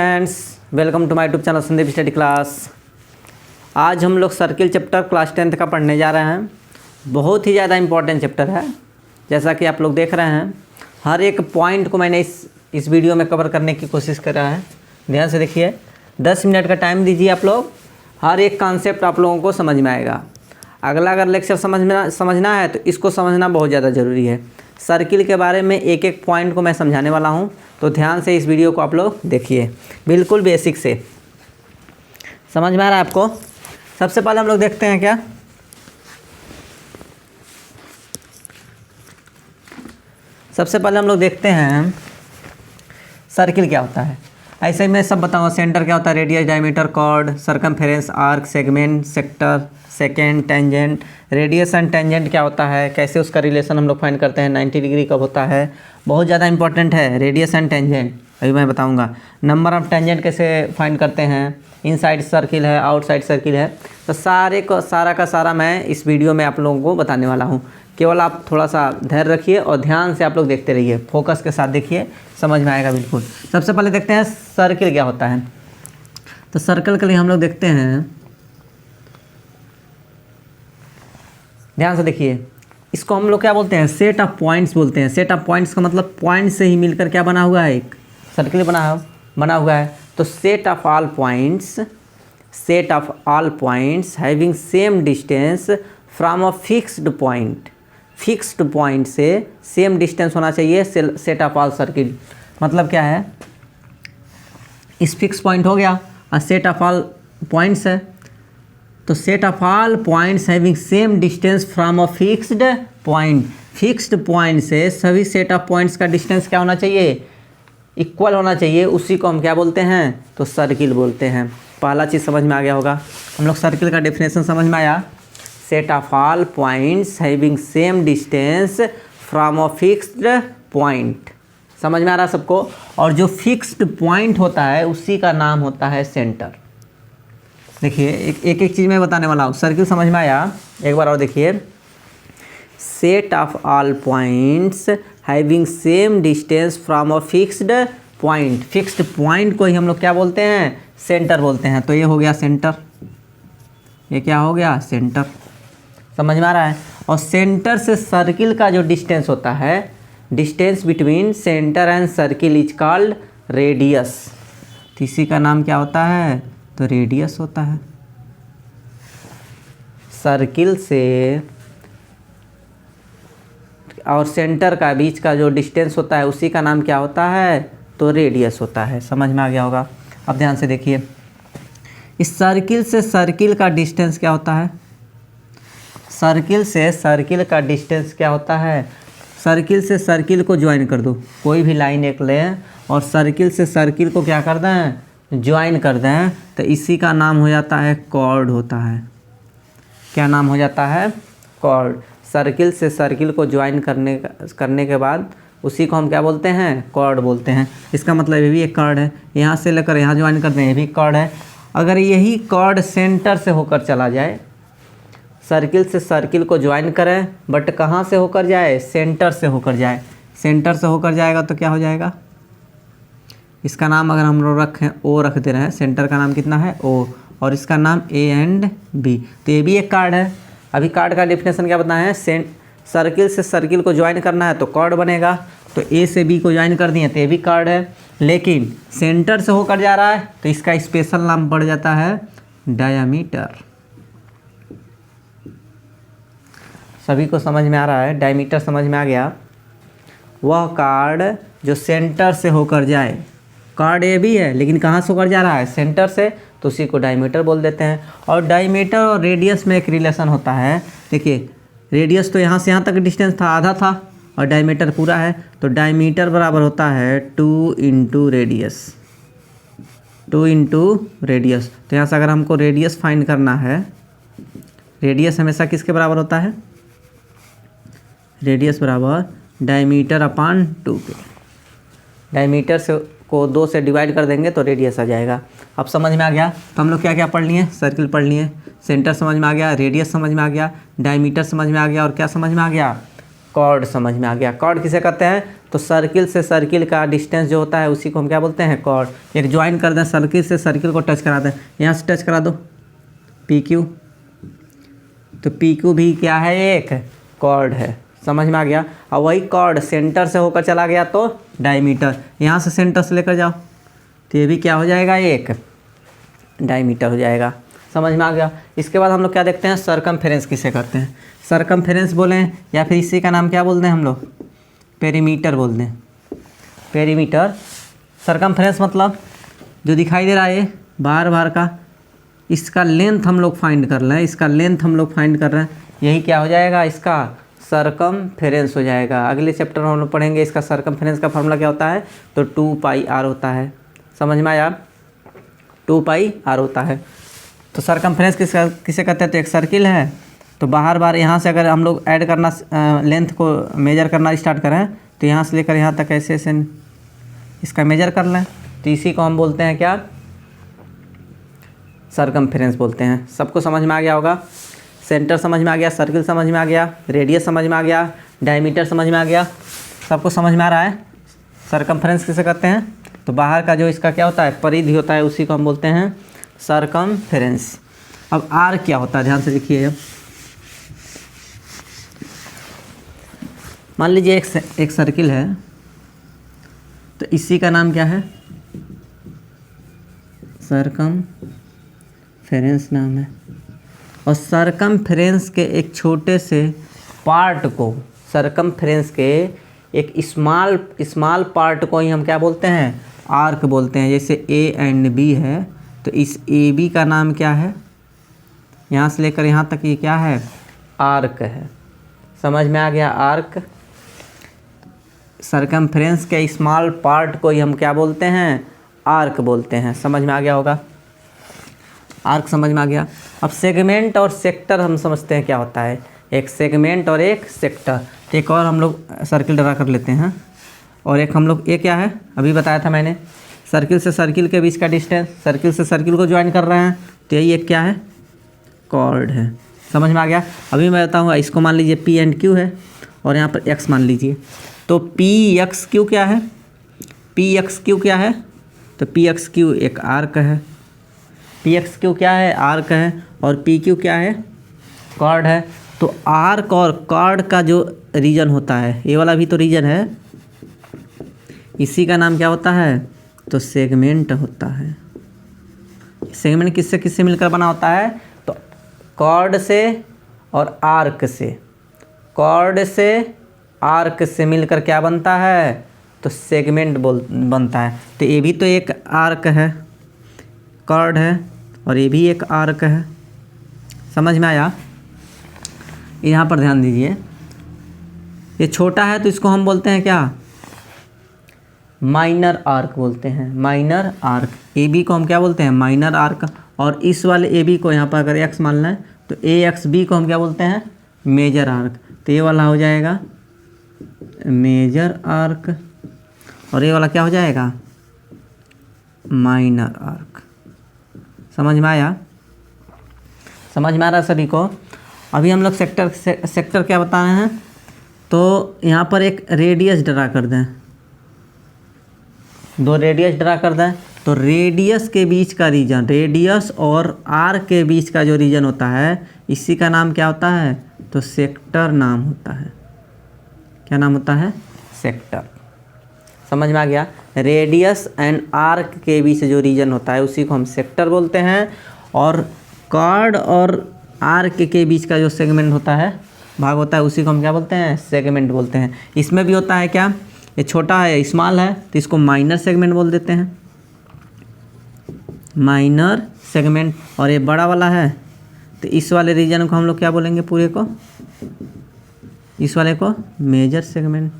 Friends, welcome to my YouTube channel Sandeep study class. आज हम लोग सर्किल चैप्टर क्लास 10th का पढ़ने जा रहे हैं। बहुत ही ज़्यादा इम्पोर्टेंट चैप्टर है। जैसा कि आप लोग देख रहे हैं, हर एक पॉइंट को मैंने इस वीडियो में कवर करने की कोशिश कर रहा है। ध्यान से देखिए, 10 मिनट का टाइम दीजिए आप लोग, हर एक कॉन्सेप्ट आप लोगों को समझ में आएगा। अगला अगर लेक्चर समझना है तो इसको समझना बहुत ज़्यादा ज़रूरी है। सर्किल के बारे में एक एक पॉइंट को मैं समझाने वाला हूं, तो ध्यान से इस वीडियो को आप लोग देखिए, बिल्कुल बेसिक से समझ में आ रहा है आपको। सबसे पहले हम लोग देखते हैं क्या, सबसे पहले हम लोग देखते हैं सर्किल क्या होता है। ऐसे ही मैं सब बताऊंगा। सेंटर क्या होता है, radius, diameter, chord, circumference, arc, segment, sector, secant, tangent. Radius and tangent क्या होता है, कैसे उसका रिलेशन हम लोग फाइंड करते हैं, 90 डिग्री कब होता है, बहुत ज़्यादा इंपॉर्टेंट है रेडियस एंड टेंजेंट, अभी मैं बताऊंगा। नंबर ऑफ टेंजेंट कैसे फाइंड करते हैं, इनसाइड सर्किल है, आउटसाइड सर्किल है, तो सारा का सारा मैं इस वीडियो में आप लोगों को बताने वाला हूँ। केवल आप थोड़ा सा धैर्य रखिए और ध्यान से आप लोग देखते रहिए, फोकस के साथ देखिए, समझ में आएगा बिल्कुल। सबसे पहले देखते हैं सर्किल क्या होता है। तो सर्कल के लिए हम लोग देखते हैं, ध्यान से देखिए, इसको हम लोग क्या बोलते हैं, सेट ऑफ पॉइंट्स बोलते हैं। सेट ऑफ पॉइंट्स का मतलब पॉइंट से ही मिलकर क्या बना हुआ है, एक सर्किल बना हुआ है। तो set of all points having same distance from a fixed point. Fixed point से सेम डिस्टेंस होना चाहिए सेट ऑफ ऑल सर्किल। मतलब क्या है, इस फिक्स पॉइंट हो गया और सेट ऑफ ऑल पॉइंट्स है, तो set of all points having same distance from a fixed point. Fixed point से सभी सेट ऑफ पॉइंट्स का डिस्टेंस क्या होना चाहिए, इक्वल होना चाहिए। उसी को हम क्या बोलते हैं, तो सर्किल बोलते हैं। पहला चीज़ समझ में आ गया होगा। हम लोग सर्किल का डेफिनेशन समझ में आया, set of all points having same distance from a fixed point. समझ में आ रहा है सबको। और जो फिक्स्ड पॉइंट होता है उसी का नाम होता है सेंटर। देखिए, एक चीज़ मैं बताने वाला हूँ। सर्किल समझ में आया, एक बार और देखिए, set of all points having same distance from a fixed point. Fixed point को ही हम लोग क्या बोलते हैं, सेंटर बोलते हैं। तो ये हो गया सेंटर, ये क्या हो गया, सेंटर। समझ में आ रहा है। और सेंटर से सर्किल का जो डिस्टेंस होता है, distance between centre and circle is called radius. तो इसी का नाम क्या होता है, तो रेडियस होता है। सर्किल से और सेंटर का बीच का जो डिस्टेंस होता है उसी का नाम क्या होता है, तो रेडियस होता है। समझ में आ गया होगा। अब ध्यान से देखिए, इस सर्किल से सर्किल का डिस्टेंस क्या होता है, सर्किल से सर्किल का डिस्टेंस क्या होता है, सर्किल से सर्किल को ज्वाइन कर दो, कोई भी लाइन एक लें और सर्किल से सर्किल को क्या कर दें, ज्वाइन कर दें, तो इसी का नाम हो जाता है कॉर्ड होता है। क्या नाम हो जाता है, कॉर्ड। सर्किल से सर्किल को ज्वाइन करने के बाद उसी को हम क्या बोलते हैं, कॉर्ड बोलते हैं। इसका मतलब ये भी एक कॉर्ड है, यहाँ से लेकर यहाँ ज्वाइन कर दें, ये भी कॉर्ड है। अगर यही कॉर्ड सेंटर से होकर चला जाए, सर्किल से सर्किल को ज्वाइन करें, बट कहाँ से होकर जाए, सेंटर से होकर जाए। सेंटर से होकर जाएगा तो क्या हो जाएगा, इसका नाम अगर हम लोग रखें, ओ रख दे रहे हैं, सेंटर का नाम कितना है, ओ, और इसका नाम ए एंड बी, तो ये भी एक कार्ड है। अभी कार्ड का डेफिनेशन क्या बताया है, सर्किल से सर्किल को ज्वाइन करना है तो कॉर्ड बनेगा। तो ए से बी को ज्वाइन कर दिए तो ये भी कार्ड है। लेकिन सेंटर से होकर जा रहा है तो इसका स्पेशल नाम पड़ जाता है डायामीटर। सभी को समझ में आ रहा है, डायमीटर समझ में आ गया। वह कार्ड जो सेंटर से होकर जाए, कार्ड ए भी है लेकिन कहाँ से होकर जा रहा है, सेंटर से, तो उसी को डायमीटर बोल देते हैं। और डायमीटर और रेडियस में एक रिलेशन होता है। देखिए, रेडियस तो यहाँ से यहाँ तक डिस्टेंस था, आधा था, और डायमीटर पूरा है, तो डायमीटर बराबर होता है 2 इंटू रेडियस। 2 into radius. तो यहाँ से अगर हमको रेडियस फाइंड करना है, रेडियस हमेशा किसके बराबर होता है, रेडियस बराबर डायमीटर अपॉन 2 के। डायमीटर से को 2 से डिवाइड कर देंगे तो रेडियस आ जाएगा। अब समझ में आ गया। तो हम लोग क्या क्या पढ़ लिए, सर्किल पढ़ लिए, सेंटर समझ में आ गया, रेडियस समझ में आ गया, डायमीटर समझ में आ गया, और क्या समझ में आ गया, कॉर्ड समझ में आ गया। कॉर्ड किसे कहते हैं, तो सर्किल से सर्किल का डिस्टेंस जो होता है उसी को हम क्या बोलते हैं, कॉर्ड। एक ज्वाइन कर दें, सर्किल से सर्किल को टच करा दें, यहाँ से टच करा दो पी क्यू, तो पी क्यू भी क्या है, एक कॉर्ड है। समझ में आ गया। और वही कॉर्ड सेंटर से होकर चला गया तो डायमीटर, यहाँ से सेंटर से लेकर जाओ तो ये भी क्या हो जाएगा, एक डायमीटर हो जाएगा। समझ में आ गया। इसके बाद हम लोग क्या देखते हैं, सरकमफेरेंस किसे करते हैं। सरकमफेरेंस बोलें या फिर इसी का नाम क्या बोलते हैं हम लोग, पेरीमीटर बोलते हैं, पेरीमीटर। सरकमफेरेंस मतलब जो दिखाई दे रहा है बार बार का, इसका लेंथ हम लोग फाइंड कर रहे हैं, इसका लेंथ हम लोग फाइंड कर रहे हैं, यही क्या हो जाएगा, इसका सरकमफेरेंस हो जाएगा। अगले चैप्टर में हम लोग पढ़ेंगे इसका सरकमफेरेंस का फार्मूला क्या होता है, तो 2πr होता है। समझ में आया, 2πr होता है। तो सरकमफेरेंस किसे कहते हैं, तो एक सर्किल है, तो बाहर बार यहाँ से अगर हम लोग ऐड करना, लेंथ को मेजर करना स्टार्ट करें तो यहाँ से लेकर यहाँ तक ऐसे ऐसे इसका मेजर कर लें, तो इसी को हम बोलते हैं क्या, सरकमफेरेंस बोलते हैं। सबको समझ में आ गया होगा। सेंटर समझ में आ गया, सर्किल समझ में आ गया, रेडियस समझ में आ गया, डायमीटर समझ में आ गया, सबको समझ में आ रहा है। सरकमफेरेंस किसे कहते हैं, तो बाहर का जो इसका क्या होता है, परिधि होता है, उसी को हम बोलते हैं सरकमफेरेंस। अब आर क्या होता है, ध्यान से देखिए। अब मान लीजिए एक सर्किल है, तो इसी का नाम क्या है, सरकमफेरेंस नाम है। और सरकमफेरेंस के एक छोटे से पार्ट को, सरकमफेरेंस के एक स्मॉल पार्ट को ही हम क्या बोलते हैं, आर्क बोलते हैं। जैसे ए एंड बी है, तो इस ए बी का नाम क्या है, यहाँ से लेकर यहाँ तक ये क्या है, आर्क है। समझ में आ गया, आर्क। सरकमफेरेंस के स्मॉल पार्ट को ही हम क्या बोलते हैं, आर्क बोलते हैं। समझ में आ गया होगा, आर्क समझ में आ गया। अब सेगमेंट और सेक्टर हम समझते हैं क्या होता है, एक सेगमेंट और एक सेक्टर। एक और हम लोग सर्किल ड्रा कर लेते हैं, और एक हम लोग ये क्या है, अभी बताया था मैंने, सर्किल से सर्किल के बीच का डिस्टेंस, सर्किल से सर्किल को ज्वाइन कर रहे हैं, तो यही एक क्या है, कॉर्ड है। समझ में आ गया। अभी मैं बताऊँगा, इसको मान लीजिए पी एंड क्यू है, और यहाँ पर एक्स मान लीजिए, तो पी एक्स क्यू क्या है, पी एक्स क्यू क्या है, तो पी एक्स क्यू एक आर्क है, पी एक्स क्यू क्या है, आर्क है, और पी क्यू क्या है, कॉर्ड है। तो आर्क और कॉर्ड का जो रीजन होता है, ये वाला भी तो रीजन है, इसी का नाम क्या होता है, तो सेगमेंट होता है। सेगमेंट किससे किससे मिलकर बना होता है, तो कॉर्ड से और आर्क से, कॉर्ड से आर्क से मिलकर क्या बनता है, तो सेगमेंट बनता है। तो ये भी तो एक आर्क है, कॉर्ड है, और ये भी एक आर्क है। समझ में आया। यहाँ पर ध्यान दीजिए, ये छोटा है तो इसको हम बोलते हैं क्या, माइनर आर्क बोलते हैं, माइनर आर्क। ए बी को हम क्या बोलते हैं, माइनर आर्क। और इस वाले ए बी को यहाँ पर अगर एक्स मान लें, तो ए एक्स बी को हम क्या बोलते हैं, मेजर आर्क। तो ये वाला हो जाएगा मेजर आर्क, और ये वाला क्या हो जाएगा, माइनर आर्क। समझ में आया, समझ में आ रहा है सभी को। अभी हम लोग सेक्टर क्या बता रहे हैं, तो यहाँ पर एक रेडियस ड्रा कर दें, दो रेडियस ड्रा कर दें, तो रेडियस के बीच का रीजन, रेडियस और आर्क के बीच का जो रीजन होता है, इसी का नाम क्या होता है, तो सेक्टर नाम होता है। क्या नाम होता है, सेक्टर। समझ में आ गया। रेडियस एंड आर्क के बीच जो रीजन होता है उसी को हम सेक्टर बोलते हैं, और कॉर्ड और आर्क के बीच का जो सेगमेंट होता है, भाग होता है, उसी को हम क्या बोलते हैं, सेगमेंट बोलते हैं। इसमें भी होता है क्या, ये छोटा है, स्मॉल है, तो इसको माइनर सेगमेंट बोल देते हैं, माइनर सेगमेंट। और ये बड़ा वाला है, तो इस वाले रीजन को हम लोग क्या बोलेंगे, पूरे को, इस वाले को मेजर सेगमेंट,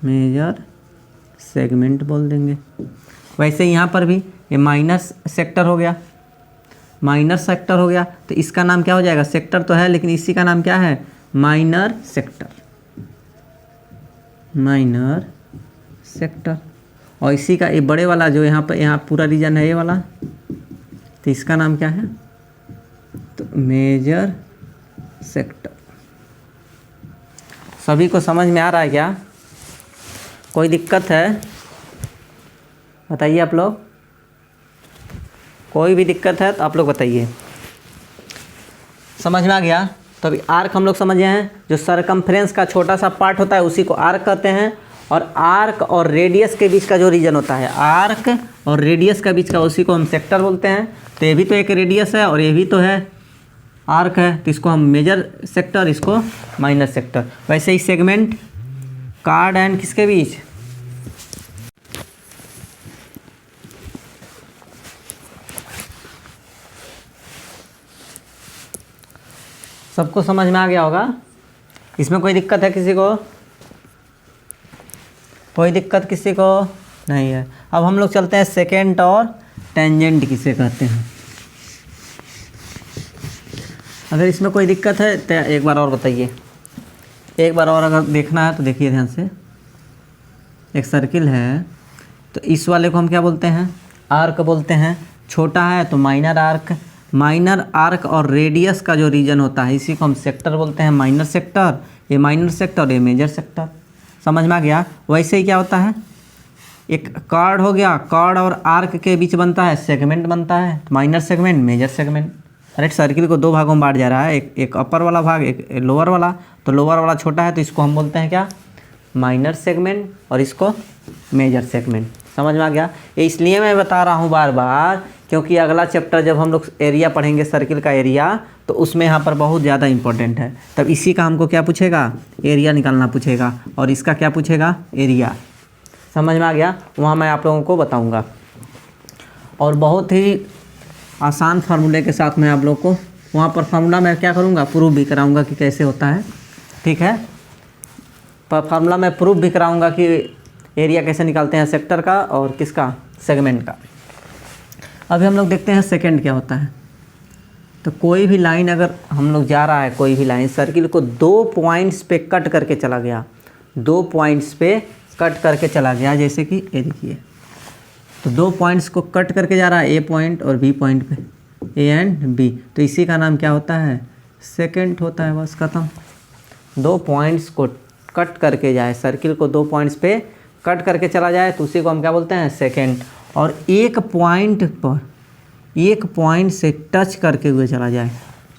मेजर सेगमेंट बोल देंगे। वैसे यहाँ पर भी ये माइनर सेक्टर हो गया, माइनर सेक्टर हो गया, तो इसका नाम क्या हो जाएगा, सेक्टर तो है लेकिन इसी का नाम क्या है, माइनर सेक्टर, माइनर सेक्टर। और इसी का ये बड़े वाला जो यहाँ पर, यहाँ पूरा रीजन है ये वाला, तो इसका नाम क्या है, तो मेजर सेक्टर। सभी को समझ में आ रहा है क्या। कोई दिक्कत है बताइए आप लोग, कोई भी दिक्कत है तो आप लोग बताइए। समझ में आ गया? तो अभी आर्क हम लोग समझे हैं, जो सरकमफ्रेंस का छोटा सा पार्ट होता है उसी को आर्क कहते हैं। और आर्क और रेडियस के बीच का जो रीजन होता है, आर्क और रेडियस के बीच का, उसी को हम सेक्टर बोलते हैं। तो ये भी तो एक रेडियस है और ये भी तो है आर्क है, तो इसको हम मेजर सेक्टर, इसको माइनर सेक्टर। वैसे ही सेगमेंट कार्ड एंड किसके बीच, सबको समझ में आ गया होगा? इसमें कोई दिक्कत है किसी को? कोई दिक्कत किसी को नहीं है। अब हम लोग चलते हैं सेकेंड और टेंजेंट किसे कहते हैं। अगर इसमें कोई दिक्कत है तो एक बार और बताइए, एक बार और अगर देखना है तो देखिए ध्यान से। एक सर्किल है तो इस वाले को हम क्या बोलते हैं, आर्क बोलते हैं। छोटा है तो माइनर आर्क। माइनर आर्क और रेडियस का जो रीजन होता है इसी को हम सेक्टर बोलते हैं, माइनर सेक्टर। ये माइनर सेक्टर, ये मेजर सेक्टर। समझ में आ गया? वैसे ही क्या होता है, एक कार्ड हो गया, कार्ड और आर्क के बीच बनता है सेगमेंट बनता है, माइनर सेगमेंट, मेजर सेगमेंट। अरे सर्किल को दो भागों में बांट जा रहा है, एक अपर वाला भाग, एक लोअर वाला। तो लोअर वाला छोटा है तो इसको हम बोलते हैं क्या, माइनर सेगमेंट, और इसको मेजर सेगमेंट। समझ में आ गया? ये इसलिए मैं बता रहा हूँ बार बार क्योंकि अगला चैप्टर जब हम लोग एरिया पढ़ेंगे, सर्किल का एरिया, तो उसमें यहाँ पर बहुत ज़्यादा इंपॉर्टेंट है। तब इसी का हमको क्या पूछेगा, एरिया निकालना पूछेगा, और इसका क्या पूछेगा, एरिया। समझ में आ गया? वहाँ मैं आप लोगों को बताऊँगा, और बहुत ही आसान फार्मूले के साथ मैं आप लोग को वहाँ पर फार्मूला मैं क्या करूँगा, प्रूव भी कराऊँगा कि कैसे होता है। ठीक है, पर फार्मूला मैं प्रूव भी कराऊँगा कि एरिया कैसे निकालते हैं सेक्टर का और किसका, सेगमेंट का। अभी हम लोग देखते हैं सेकंड क्या होता है। तो कोई भी लाइन अगर हम लोग जा रहा है, कोई भी लाइन सर्किल को 2 पॉइंट्स पे कट करके चला गया, 2 पॉइंट्स पे कट करके चला गया, जैसे कि ये देखिए, तो 2 पॉइंट्स को कट करके जा रहा है, ए पॉइंट और बी पॉइंट पे, ए एंड बी। तो इसी का नाम क्या होता है, सेकंड होता है। बस खत्म। 2 पॉइंट्स को कट करके जाए, सर्किल को 2 पॉइंट्स पे कट करके चला जाए तो उसी को हम क्या बोलते हैं, सेकंड। और एक पॉइंट पर, एक पॉइंट से टच करके हुए चला जाए,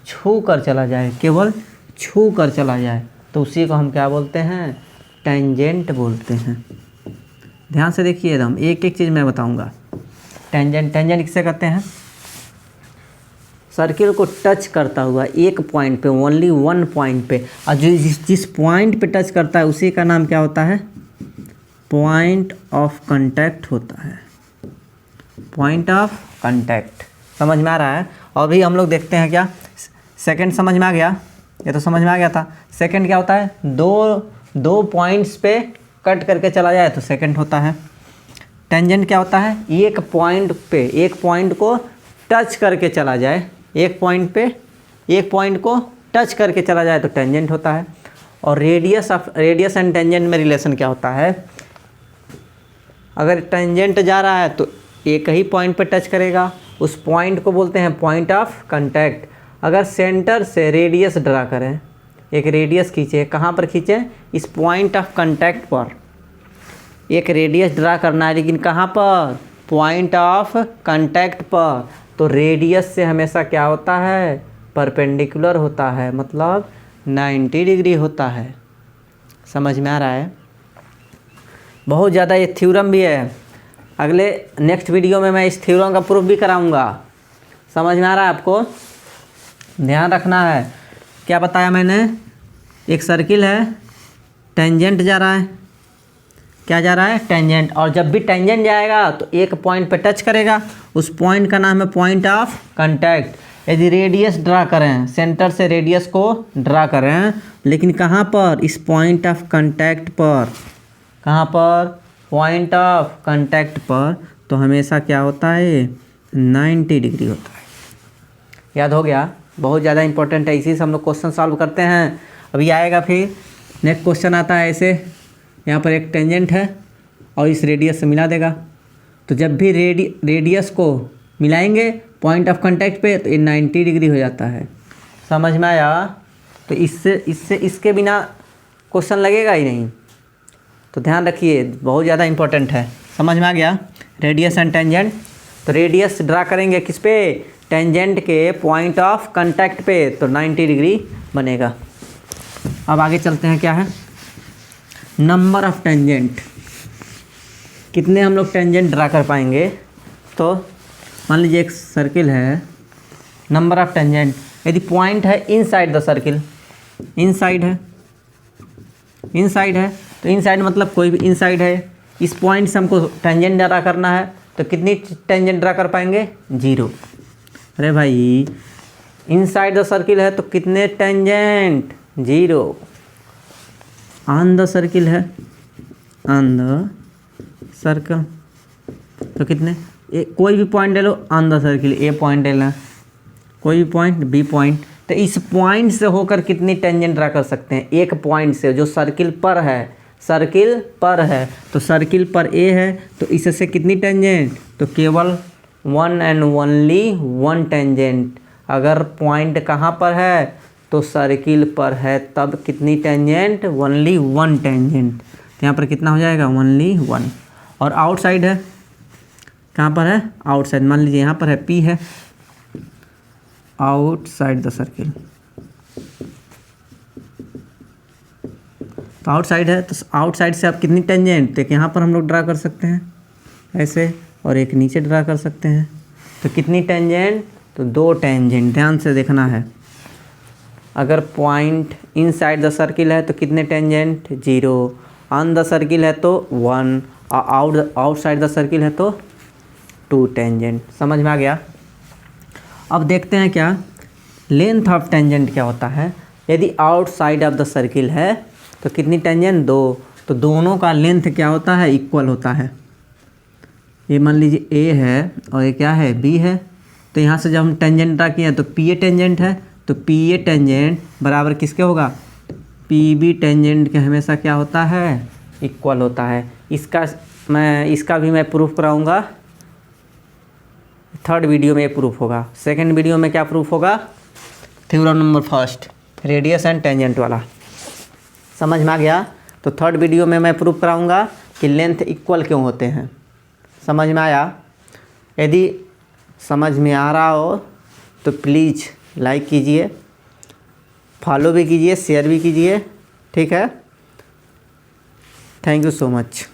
छू कर चला जाए, केवल छू कर चला जाए, तो उसी को हम क्या बोलते हैं, टेंजेंट बोलते हैं। ध्यान से देखिए एकदम, एक एक चीज़ मैं बताऊंगा। टेंजेंट, टेंजेंट किसे कहते हैं, सर्किल को टच करता हुआ एक पॉइंट पे, ओनली 1 पॉइंट पे, और जो जिस पॉइंट पे टच करता है उसी का नाम क्या होता है, पॉइंट ऑफ कांटेक्ट होता है, पॉइंट ऑफ कांटेक्ट। समझ में आ रहा है? और भी हम लोग देखते हैं क्या, सेकंड समझ में आ गया, ये तो समझ में आ गया था। सेकंड क्या होता है, दो पॉइंट्स पे कट करके चला जाए तो सेकंड होता है। टेंजेंट क्या होता है, एक पॉइंट पे, एक पॉइंट को टच करके चला जाए, एक पॉइंट पे एक पॉइंट को टच करके चला जाए तो टेंजेंट होता है। और रेडियस एंड टेंजेंट में रिलेशन क्या होता है, अगर टेंजेंट जा रहा है तो एक ही पॉइंट पे टच करेगा, उस पॉइंट को बोलते हैं पॉइंट ऑफ कांटेक्ट। अगर सेंटर से रेडियस ड्रा करें, एक रेडियस खींचे, कहाँ पर खींचें, इस पॉइंट ऑफ कांटेक्ट पर एक रेडियस ड्रा करना है, लेकिन कहाँ पर, पॉइंट ऑफ कांटेक्ट पर। तो रेडियस से हमेशा क्या होता है, परपेंडिकुलर होता है, मतलब 90 डिग्री होता है। समझ में आ रहा है? बहुत ज़्यादा ये थ्योरम भी है, अगले नेक्स्ट वीडियो में मैं इस थ्योरम का प्रूफ भी कराऊंगा। समझ में आ रहा है आपको? ध्यान रखना है। क्या बताया मैंने, एक सर्किल है, टेंजेंट जा रहा है, क्या जा रहा है, टेंजेंट। और जब भी टेंजेंट जाएगा तो एक पॉइंट पे टच करेगा, उस पॉइंट का नाम है पॉइंट ऑफ कांटेक्ट। यदि रेडियस ड्रा करें, सेंटर से रेडियस को ड्रा करें, लेकिन कहाँ पर, इस पॉइंट ऑफ कांटेक्ट पर, कहाँ पर, पॉइंट ऑफ कांटेक्ट पर, तो हमेशा क्या होता है, 90 डिग्री होता है। याद हो गया? बहुत ज़्यादा इंपॉर्टेंट है, इसी से हम लोग क्वेश्चन सॉल्व करते हैं। अभी आएगा फिर नेक्स्ट क्वेश्चन आता है ऐसे, यहाँ पर एक टेंजेंट है और इस रेडियस से मिला देगा, तो जब भी रेडियस को मिलाएंगे पॉइंट ऑफ कांटेक्ट पे तो ये 90 डिग्री हो जाता है। समझ में आया? तो इससे इसके बिना क्वेश्चन लगेगा ही नहीं। तो ध्यान रखिए, बहुत ज़्यादा इंपॉर्टेंट है। समझ में आ गया? Radius and tangent. तो रेडियस ड्रा करेंगे किस पे? टेंजेंट के पॉइंट ऑफ कांटेक्ट पे, तो 90 डिग्री बनेगा। अब आगे चलते हैं, क्या है? Number of tangent. कितने हम लोग टेंजेंट ड्रा कर पाएंगे? तो मान लीजिए एक सर्किल है, नंबर ऑफ टेंजेंट, यदि पॉइंट है इनसाइड द सर्किल, इनसाइड है, इनसाइड है, तो इनसाइड मतलब कोई भी इनसाइड है, इस पॉइंट से हमको टेंजेंट ड्रा करना है, तो कितनी टेंजेंट ड्रा कर पाएंगे? 0। अरे भाई इनसाइड द सर्किल है तो कितने टेंजेंट? 0। ऑन द सर्किल है, ऑन द सर्कल, तो कितने? कोई भी पॉइंट ले लो on the circle, A point लेना, कोई भी पॉइंट, बी पॉइंट, तो इस पॉइंट से होकर कितनी टेंजेंट ड्रा कर सकते हैं? एक पॉइंट से जो सर्किल पर है, सर्किल पर है, तो सर्किल पर ए है, तो इससे कितनी टेंजेंट? तो केवल 1 एंड ओनली 1 टेंजेंट। अगर पॉइंट कहाँ पर है? तो सर्किल पर है, तब कितनी टेंजेंट? Only 1 tangent. तो यहाँ पर कितना हो जाएगा? ओनली 1। और आउटसाइड है, कहाँ पर है? आउटसाइड। मान लीजिए यहाँ पर है, पी है, आउटसाइड द सर्किल, तो आउटसाइड है, तो आउटसाइड से आप कितनी टेंजेंट? तो यहाँ पर हम लोग ड्रा कर सकते हैं ऐसे, और एक नीचे ड्रा कर सकते हैं, तो कितनी टेंजेंट? तो 2 टेंजेंट। ध्यान से देखना है। अगर पॉइंट इनसाइड द सर्किल है तो कितने टेंजेंट? 0। ऑन द सर्किल है तो 1, और आउटसाइड द सर्किल है तो 2 टेंजेंट। समझ में आ गया? अब देखते हैं क्या लेंथ ऑफ टेंजेंट क्या होता है। यदि आउटसाइड ऑफ द सर्किल है तो कितनी टेंजेंट? 2। तो दोनों का लेंथ क्या होता है? इक्वल होता है। ये मान लीजिए ए है और ये क्या है? बी है। तो यहाँ से जब हम टेंजेंट ड्रा किए तो पी ए टेंजेंट है, तो पी ए टेंजेंट बराबर किसके होगा? पी बी टेंजेंट के हमेशा क्या होता है? इक्वल होता है। इसका भी मैं प्रूफ कराऊंगा। 3rd वीडियो में प्रूफ होगा। 2nd वीडियो में क्या प्रूफ होगा? Theorem number 1 radius and tangent वाला। समझ में आ गया? तो 3rd वीडियो में मैं प्रूफ कराऊंगा कि लेंथ इक्वल क्यों होते हैं। समझ में आया? यदि समझ में आ रहा हो तो प्लीज़ लाइक कीजिए, फॉलो भी कीजिए, शेयर भी कीजिए। ठीक है? Thank you so much.